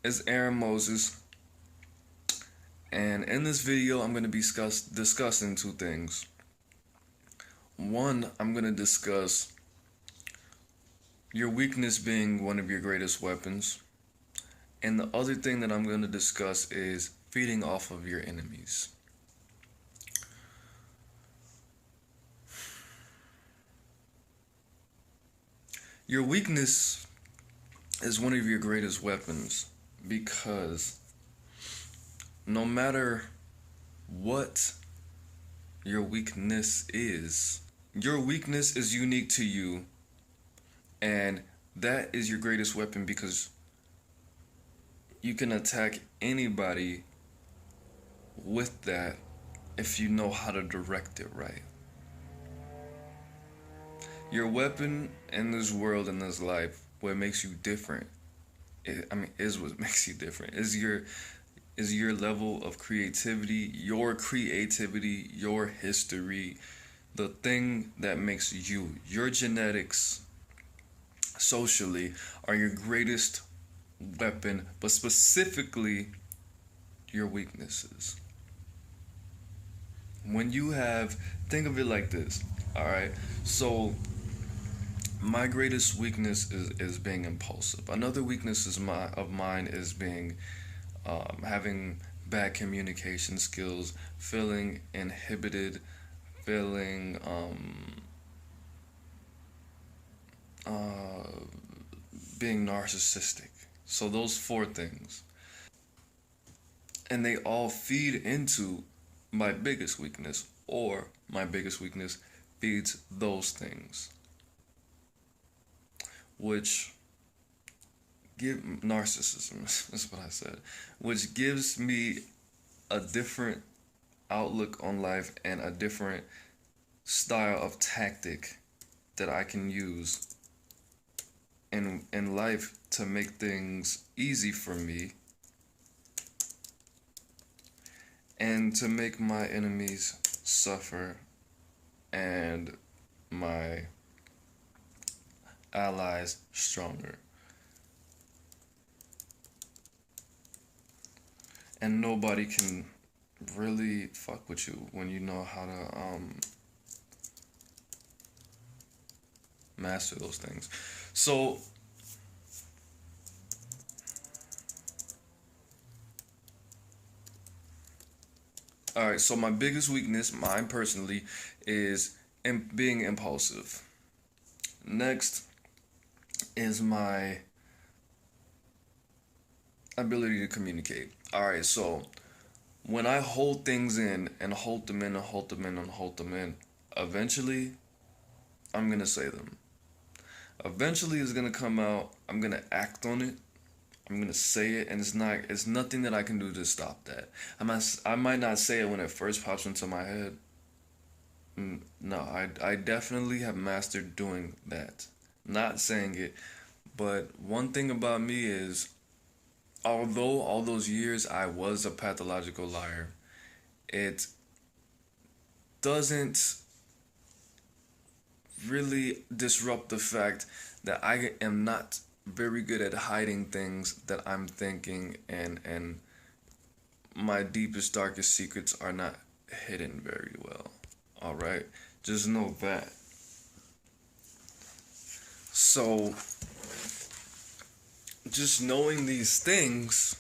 It's AaroniMoses, and in this video, I'm going to be discussing two things. One, I'm going to discuss your weakness being one of your greatest weapons, and the other thing that I'm going to discuss is feeding off of your enemies. Your weakness is one of your greatest weapons because no matter what your weakness is unique to you, and that is your greatest weapon because you can attack anybody with that if you know how to direct it right. Your weapon in this world, in this life, what makes you different, is what makes you different, is your level of creativity, your history, the thing that makes you, your genetics socially are your greatest weapon, but specifically your weaknesses. When you have, think of it like this, all right? So my greatest weakness is being impulsive. Another weakness of mine is being having bad communication skills, feeling inhibited, feeling being narcissistic. So those four things, and they all feed into my biggest weakness, or my biggest weakness feeds those things, which give narcissism is what I said, which gives me a different outlook on life and a different style of tactic that I can use in life to make things easy for me and to make my enemies suffer and my allies stronger. And nobody can really fuck with you when you know how to master those things. So all right, so my biggest weakness, mine personally, is being impulsive. Next is my ability to communicate. All right, so when I hold things in and hold them in and hold them in and hold them in, eventually I'm gonna say them. Eventually it's gonna come out. I'm gonna act on it. I'm gonna say it, and it's nothing that I can do to stop that. I might not say it when it first pops into my head. No, I definitely have mastered doing that. Not saying it, but one thing about me is, although all those years I was a pathological liar, it doesn't really disrupt the fact that I am not very good at hiding things that I'm thinking, and my deepest darkest secrets are not hidden very well. All right, just know that. So just knowing these things,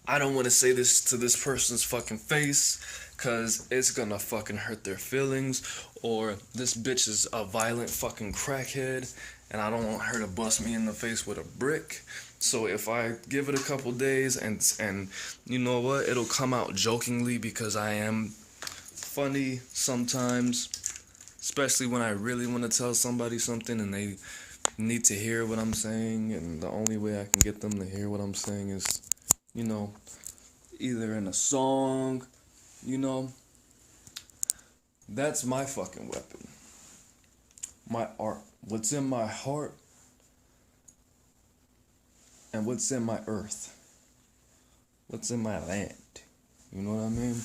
I don't want to say this to this person's fucking face because it's gonna fucking hurt their feelings, or this bitch is a violent fucking crackhead and I don't want her to bust me in the face with a brick. So if I give it a couple days, and you know what, it'll come out jokingly because I am funny sometimes, especially when I really want to tell somebody something and they need to hear what I'm saying, and the only way I can get them to hear what I'm saying is, you know, either in a song, you know. That's my fucking weapon. My art. What's in my heart and what's in my earth. What's in my land. You know what I mean?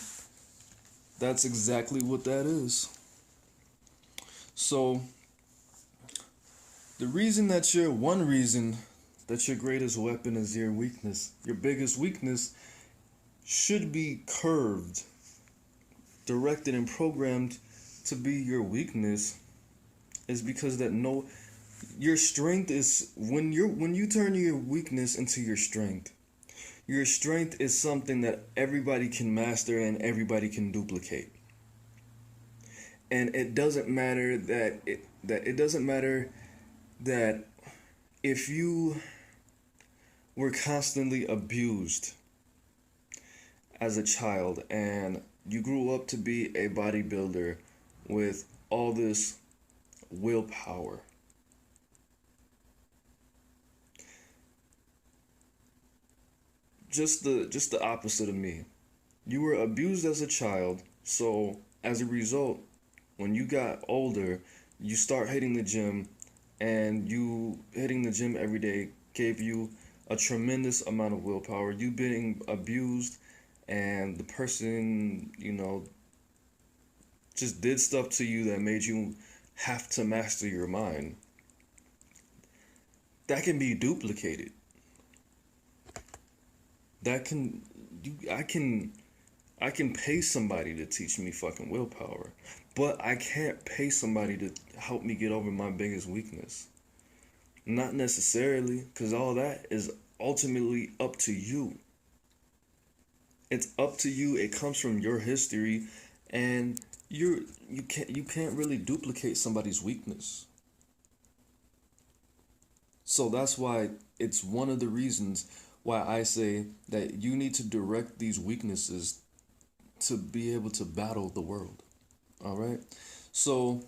That's exactly what that is. So, one reason that your greatest weapon is your weakness. Your biggest weakness should be curved, directed, and programmed to be your weakness, is because that no, your strength is when you turn your weakness into your strength. Your strength is something that everybody can master and everybody can duplicate. And it doesn't matter that if you were constantly abused as a child and you grew up to be a bodybuilder with all this willpower. Just the opposite of me. You were abused as a child, so as a result, when you got older, you start hitting the gym, and you hitting the gym every day gave you a tremendous amount of willpower. You being abused, and the person, just did stuff to you that made you have to master your mind. That can be duplicated. I can pay somebody to teach me fucking willpower, but I can't pay somebody to help me get over my biggest weakness. Not necessarily, because all that is ultimately up to you. It's up to you. It comes from your history, and you can't really duplicate somebody's weakness. So that's why it's one of the reasons why I say that you need to direct these weaknesses to be able to battle the world. All right? So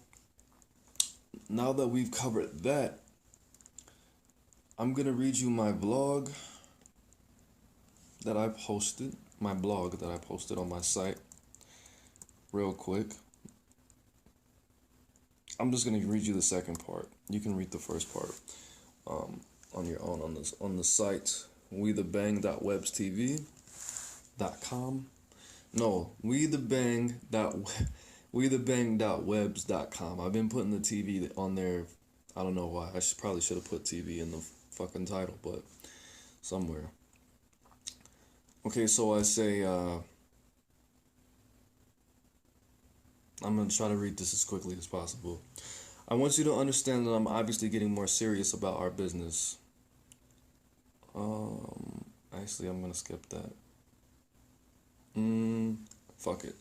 now that we've covered that, I'm going to read you my blog that I posted on my site real quick. I'm just going to read you the second part. You can read the first part on your own on the site wethebang.webstv.com. No, wethebang.webs.com. I've been putting the TV on there. I don't know why. I probably should have put TV in the fucking title, but somewhere. Okay, so I say, I'm going to try to read this as quickly as possible. I want you to understand that I'm obviously getting more serious about our business. Actually, I'm going to skip that. Fuck it.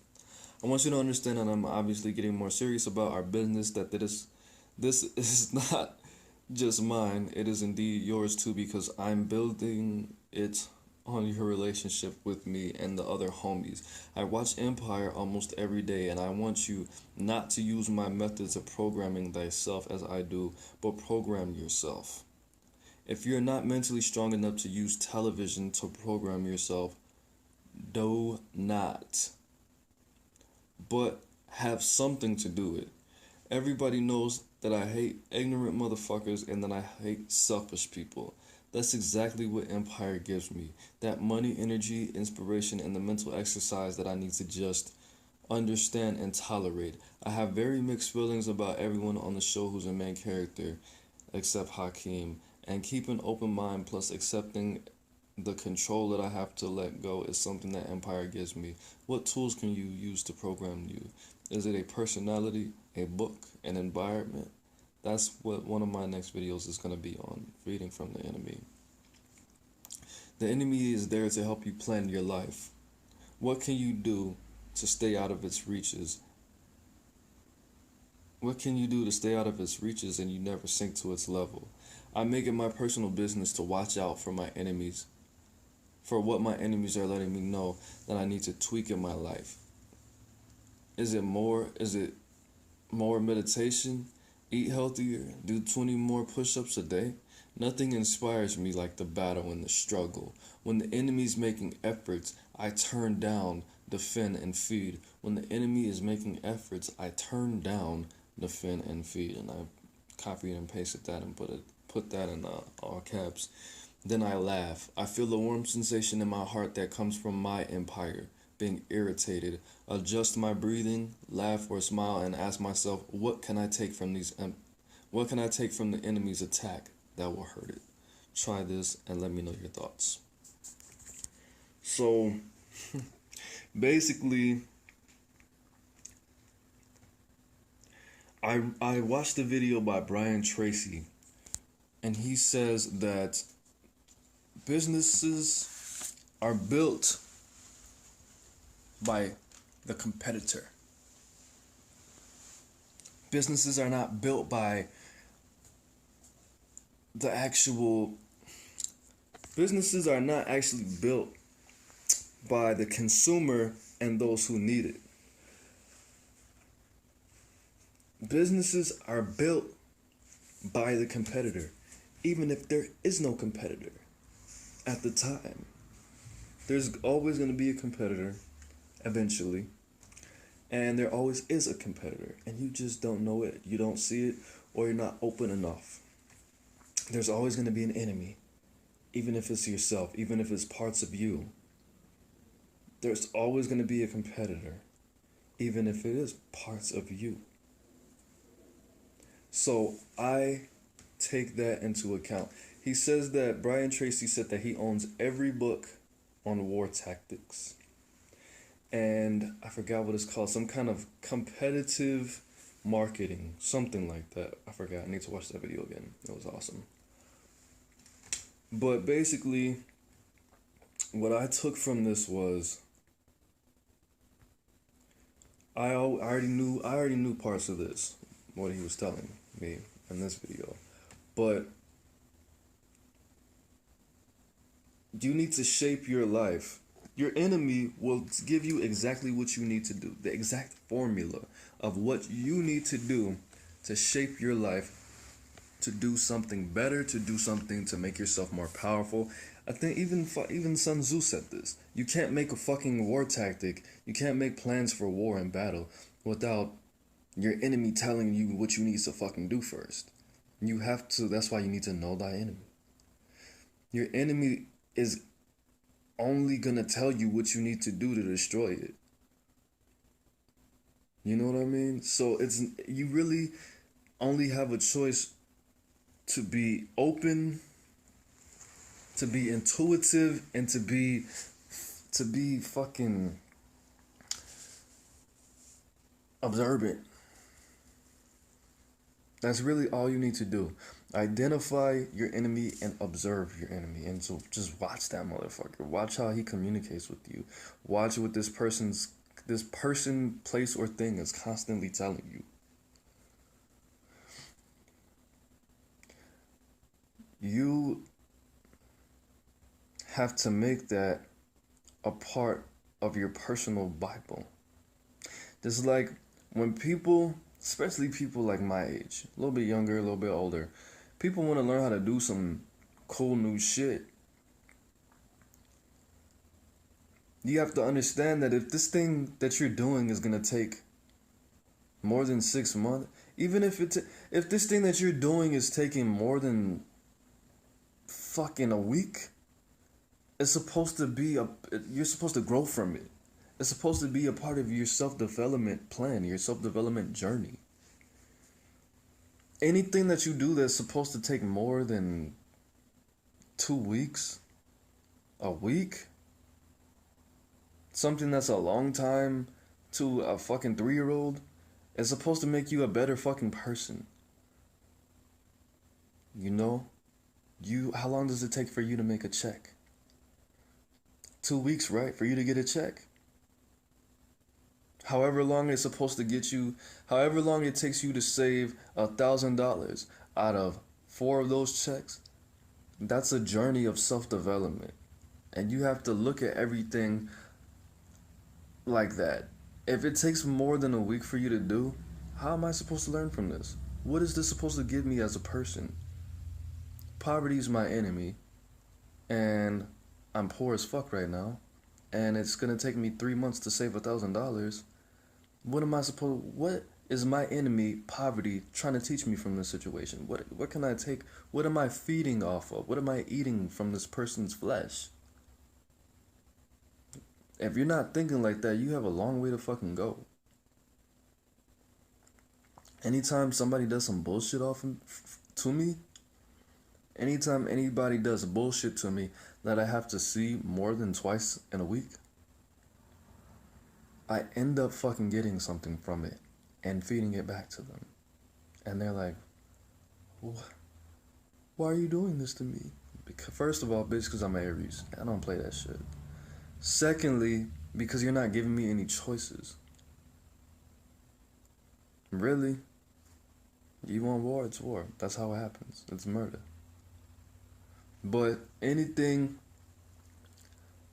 I want you to understand that I'm obviously getting more serious about our business, that this is not just mine, it is indeed yours too, because I'm building it on your relationship with me and the other homies. I watch Empire almost every day, and I want you not to use my methods of programming thyself as I do, but program yourself. If you're not mentally strong enough to use television to program yourself, do not. But have something to do it. Everybody knows that I hate ignorant motherfuckers and that I hate selfish people. That's exactly what Empire gives me. That money, energy, inspiration, and the mental exercise that I need to just understand and tolerate. I have very mixed feelings about everyone on the show who's a main character, except Hakeem. And keep an open mind plus accepting the control that I have to let go is something that Empire gives me. What tools can you use to program you? Is it a personality, a book, an environment? That's what one of my next videos is going to be on, reading from the enemy. The enemy is there to help you plan your life. What can you do to stay out of its reaches? What can you do to stay out of its reaches and you never sink to its level? I make it my personal business to watch out for my enemies, for what my enemies are letting me know that I need to tweak in my life. Is it more meditation? Eat healthier? Do 20 more push-ups a day? Nothing inspires me like the battle and the struggle. When the enemy's making efforts, I turn down, defend, and feed. When the enemy is making efforts, I turn down, defend, and feed. And I copied and pasted that and put that in all caps. Then I laugh. I feel a warm sensation in my heart that comes from my empire, being irritated. Adjust my breathing, laugh or smile, and ask myself, what can I take from the enemy's attack that will hurt it? try this and let me know your thoughts. So, basically, I watched a video by Brian Tracy, and he says that businesses are built by the competitor. Businesses are not built by the actual... Businesses are not actually built by the consumer and those who need it. Businesses are built by the competitor, even if there is no competitor at the time. There's always going to be a competitor eventually, and there always is a competitor, and you just don't know it. You don't see it, or you're not open enough. There's always going to be an enemy, even if it's yourself, even if it's parts of you. There's always going to be a competitor, even if it is parts of you. So I take that into account. He says that Brian Tracy said that he owns every book on war tactics. And I forgot what it's called. Some kind of competitive marketing. Something like that. I forgot. I need to watch that video again. It was awesome. But basically, what I took from this was I already knew parts of this, what he was telling me in this video. But you need to shape your life. Your enemy will give you exactly what you need to do, the exact formula of what you need to do to shape your life, to do something better, to do something to make yourself more powerful. I think even Sun Tzu said this. You can't make a fucking war tactic. You can't make plans for war and battle without your enemy telling you what you need to fucking do first. You have to, that's why you need to know thy enemy. Your enemy is only gonna tell you what you need to do to destroy it. You know what I mean? So you really only have a choice to be open, to be intuitive, and to be fucking observant. That's really all you need to do. Identify your enemy and observe your enemy. And so just watch that motherfucker. Watch how he communicates with you. Watch what this person, place, or thing is constantly telling you. You have to make that a part of your personal Bible. Just like when people, especially people like my age, a little bit younger, a little bit older, people want to learn how to do some cool new shit. You have to understand that if this thing that you're doing is going to take more than 6 months, even if this thing that you're doing is taking more than fucking a week, it's supposed to be you're supposed to grow from it. It's supposed to be a part of your self-development plan, your self-development journey. Anything that you do that's supposed to take more than 2 weeks, a week, something that's a long time to a fucking 3-year-old, is supposed to make you a better fucking person. You know? How long does it take for you to make a check? 2 weeks, right? For you to get a check. However long it's supposed to get you, however long it takes you to save $1,000 out of 4 of those checks, that's a journey of self-development. And you have to look at everything like that. If it takes more than a week for you to do, how am I supposed to learn from this? What is this supposed to give me as a person? Poverty is my enemy, and I'm poor as fuck right now, and it's gonna take me 3 months to save $1,000. What is my enemy, poverty, trying to teach me from this situation? What can I take? What am I feeding off of? What am I eating from this person's flesh? If you're not thinking like that, you have a long way to fucking go. Anytime somebody does some bullshit to me, Anytime anybody does bullshit to me that I have to see more than twice in a week, I end up fucking getting something from it and feeding it back to them. And they're like, why are you doing this to me? Because, first of all, bitch, because I'm Aries. I don't play that shit. Secondly, because you're not giving me any choices. Really? You want war? It's war. That's how it happens. It's murder. But anything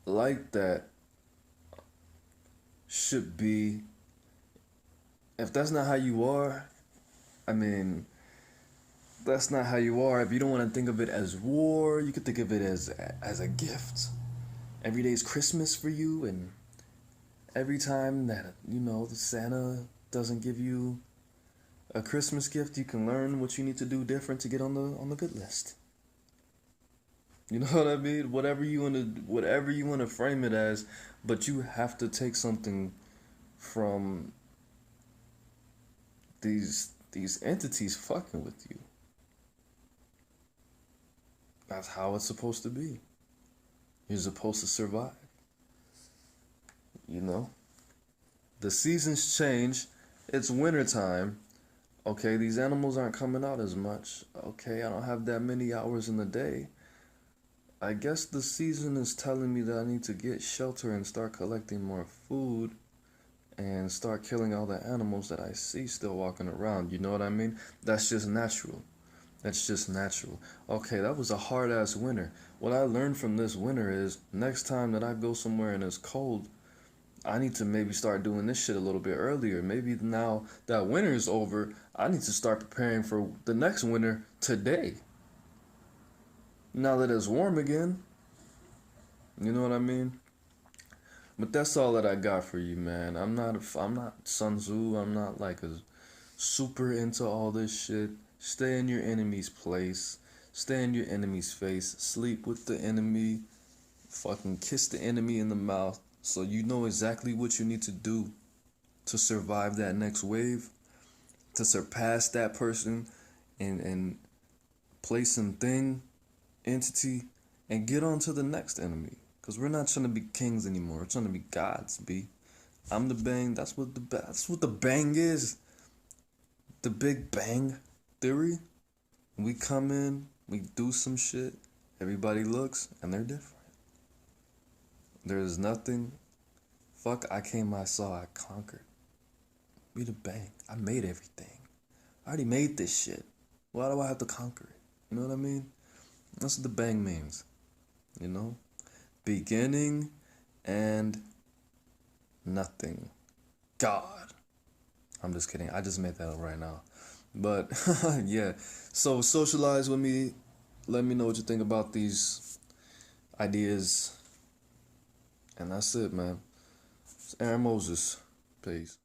like that should be, if that's not how you are, I mean, that's not how you are. If you don't want to think of it as war, you could think of it as a gift. Every day's Christmas for you, and every time that, the Santa doesn't give you a Christmas gift, you can learn what you need to do different to get on the good list. You know what I mean? Whatever you want to frame it as, but you have to take something from these entities fucking with you. That's how it's supposed to be. You're supposed to survive. The seasons change. It's wintertime. Okay, these animals aren't coming out as much. Okay, I don't have that many hours in the day. I guess the season is telling me that I need to get shelter and start collecting more food and start killing all the animals that I see still walking around. You know what I mean? That's just natural. That's just natural. Okay, that was a hard-ass winter. What I learned from this winter is next time that I go somewhere and it's cold, I need to maybe start doing this shit a little bit earlier. Maybe now that winter is over, I need to start preparing for the next winter today. Now that it's warm again. You know what I mean? But that's all that I got for you, man. I'm not Sun Tzu. I'm not like a super into all this shit. Stay in your enemy's place. Stay in your enemy's face. Sleep with the enemy. Fucking kiss the enemy in the mouth. So you know exactly what you need to do to survive that next wave. To surpass that person and place and thing, entity, and get on to the next enemy. Because we're not trying to be kings anymore. We're trying to be gods, B. I'm the bang. That's what the bang is. The Big Bang Theory. We come in, we do some shit, everybody looks, and they're different. There's nothing. Fuck, I came, I saw, I conquered. We the bang. I made everything. I already made this shit. Why do I have to conquer it? You know what I mean? That's what the bang means. Beginning and nothing. God. I'm just kidding. I just made that up right now. But, yeah. So, socialize with me. Let me know what you think about these ideas. And that's it, man. It's AaroniMoses. Peace.